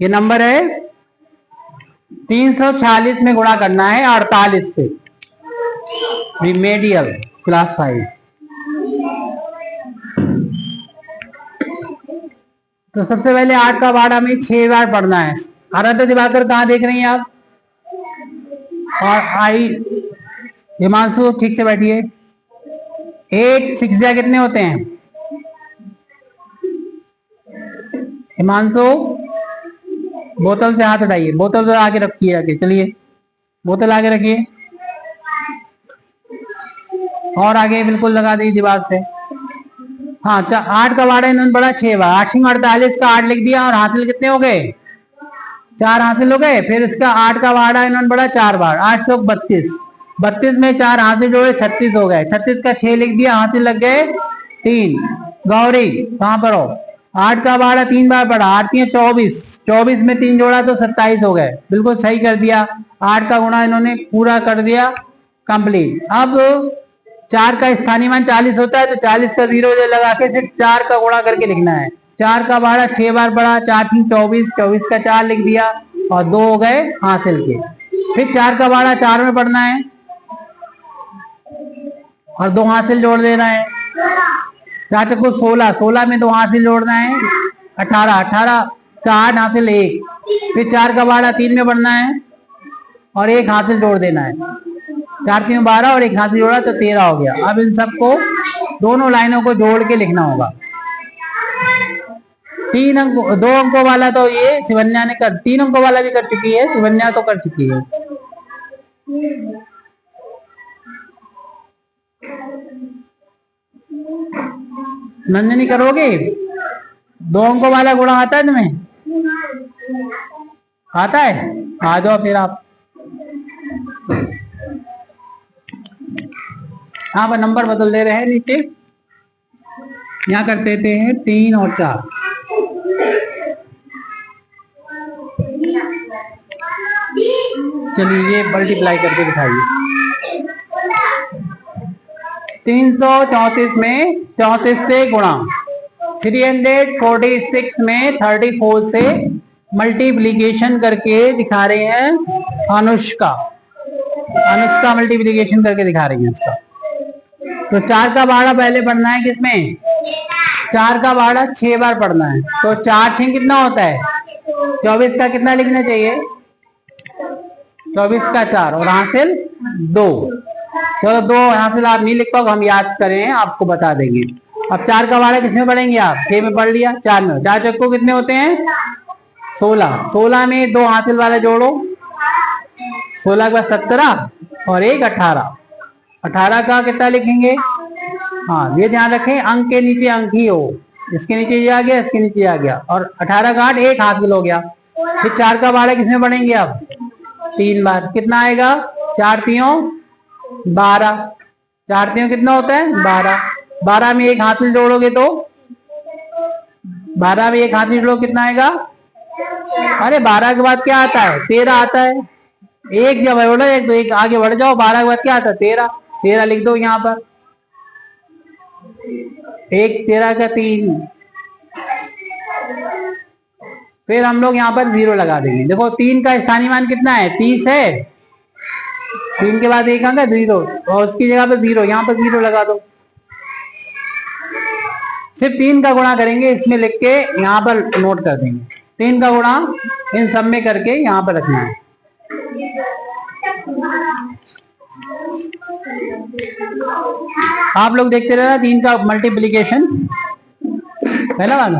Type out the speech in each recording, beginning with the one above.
ये नंबर है 346 में गुणा करना है 48 से। Remedial class 5। तो सबसे पहले 8 का बाड़ हमें 6 बार पढ़ना है। आराध्य दिवाकर कहाँ देख रही हैं आप? और आई हिमांशु ठीक से बैठिए। 8 6 या कितने होते हैं हिमांशु? बोतल से हाथ उठाइए, बोतल से आगे रखिए, आगे चलिए, बोतल आगे रखिए और आगे बिल्कुल लगा दीजिए दीवार से। हाँ 8 का बाड़ा इन्होंने पढ़ा 6 बार। 8 में 48 का 8 लिख दिया और हासिल कितने हो गए? 4 हासिल हो गए। फिर इसका 8 का बाड़ा इन्होंने पढ़ा 4 बार। 8 चौक 32, 32 में 4 हासिल हो गए, 36 हो गए। 36 का 6 लिख दिया, हासिल लग गए 3। गौरी कहाँ पर हो? 8 का बाड़ा 3 बार पढ़ा, 8 3 24, 24 में 3 जोड़ा तो 27 हो गए। बिल्कुल सही कर दिया। 8 का गुणा इन्होंने पूरा कर दिया कंप्लीट। अब 4 का स्थानीय मान 40 होता है तो 40 का 0 लगा के सिर्फ 4 का गुणा करके लिखना है। 4 का बाड़ा 6 बार पढ़ा, 4 3 24, 24 का 4 लिख दिया और 2 हो गए हासिल के। फिर 4 का बाड़ा 4 में पढ़ना है और 2 हासिल जोड़ देना है। 4 को 16, 16 में 2 हासिल जोड़ना है 18, 18 का 8 हासिल 1। फिर 4 का बाड़ा 3 में पढ़ना है और 1 हासिल जोड़ देना है। 4 3 12 और 1 हासिल जोड़ा तो 13 हो गया। अब इन सबको दोनों लाइनों को जोड़ के लिखना होगा। 3 अंक 2 अंकों वाला तो ये शिवन्या ने कर, 3 अंकों वाला भी कर चुकी है शिवन्या, तो कर चुकी है। नंदनी करोगे? 2 अंकों वाला गुणा आता है तुम्हें? आता है? आ जाओ फिर आप। यहाँ पर नंबर बदल दे रहे हैं नीचे, यहाँ कर देते हैं 3 और 4। चलिए ये मल्टीप्लाई करके दिखाइए। 334 में 34 से गुणा, 346 में 34 से मल्टीप्लीकेशन करके दिखा रहे हैं अनुष्का। अनुष्का मल्टीप्लीकेशन करके दिखा रही है इसका। तो 4 का बाड़ा पहले पढ़ना है किसमें? 4 का बाड़ा 6 बार पढ़ना है। तो 4 6 कितना होता है? 24 का कितना लिखना चाहिए? 24 का 4 और हासिल 2। चलो 2 हासिल आप नहीं लिख पाओगे, हम याद करें आपको बता देंगे। अब 4 का बाड़ा किसमें पढ़ेंगे आप? 6 में पढ़ लिया, 4 में। 4 चक्को कितने होते हैं? 16, 16 में 2 हासिल वाले जोड़ो, 16 के बाद 17 और 1 18। 18 का कितना लिखेंगे? हाँ ये ध्यान रखें अंक के नीचे अंक ही हो, इसके नीचे ये आ गया, इसके नीचे आ गया और 18 का 8 1 हासिल हो गया। फिर 4 का बाड़ा किसमें पढ़ेंगे आप? 3 बार। कितना आएगा? 4 3 12, 4 3 कितना होता है? 12। 12 में 1 हासिल जोड़ोगे तो 12 में 1 हासिल जोड़ो कितना आएगा? अरे 12 के बाद क्या आता है? 13 आता है। एक जब बढ़ा एक तो एक आगे बढ़ जाओ, 12 के बाद क्या आता है? 13। 13 लिख दो यहाँ पर, 1 13 का 3। फिर हम लोग यहाँ पर 0 लगा देंगे। देखो 3 का स्थानीय मान कितना है? 30 है। 3 के बाद 1 आएगा 0 और उसकी जगह पर 0, यहाँ पर 0 लगा दो। सिर्फ 3 का गुणा करेंगे, इसमें लिख के यहाँ पर नोट कर देंगे। 3 का गुणा इन सब में करके यहाँ पर रखना है। आप लोग देखते रहना 3 का मल्टीप्लीकेशन। पहला वाला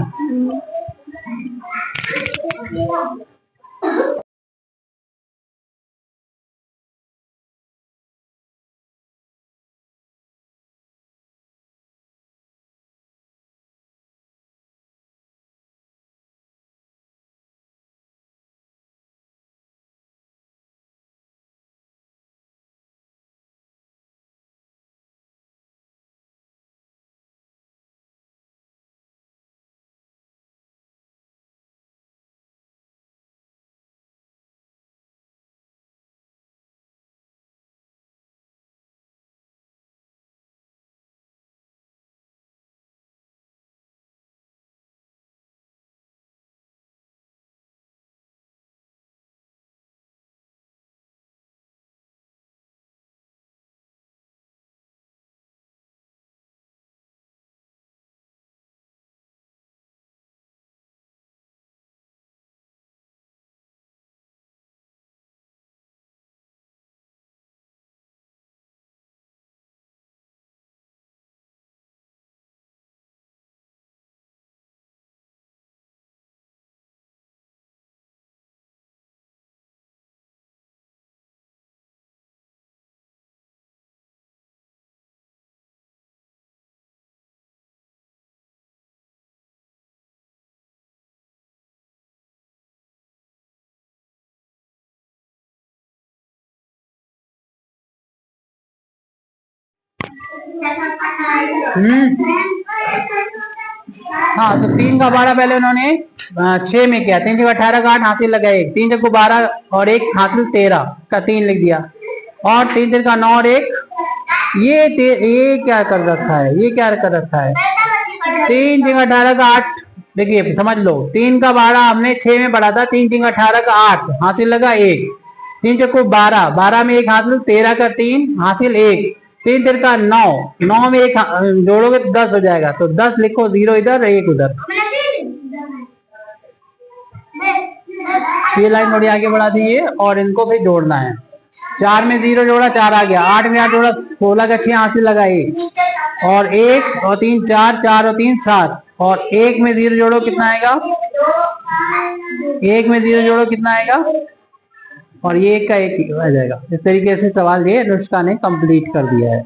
हाँ, तो 3 का 12 पहले उन्होंने 6 में किया। 3 जगह 18 का 8 हासिल लगा 1, 3 जगह 12 और 1 हासिल 13 का 3 लिख दिया, और 3 3 का 9 और 1 ये क्या कर रखा है, ये क्या कर रखा है, 3 जगह 18 का 8। देखिए समझ लो, 3 का 12 हमने 6 में पढ़ा था, 3 जगह 18 का 8 हासिल लगा 1, 3 चक्को 12, 12 में 1 हासिल 13 का 3 हासिल 1, 3 3 का 9, 9 में 1 जोड़ोगे तो 10 हो जाएगा, तो 10 लिखो, 0 इधर 1 उधर। ये लाइन थोड़ी आगे बढ़ा दी है और इनको फिर जोड़ना है। 4 में 0 जोड़ा 4 आ गया, 8 में 8 जोड़ा 16 का 6 हासिल लगा 1, और 1 और 3 4, 4 और 3 7, और 1 में 0 जोड़ो कितना आएगा, 1 में 0 जोड़ो कितना आएगा, और ये 1 का 1 आ जाएगा। इस तरीके से सवाल ये अनुष्का ने कंप्लीट कर दिया है।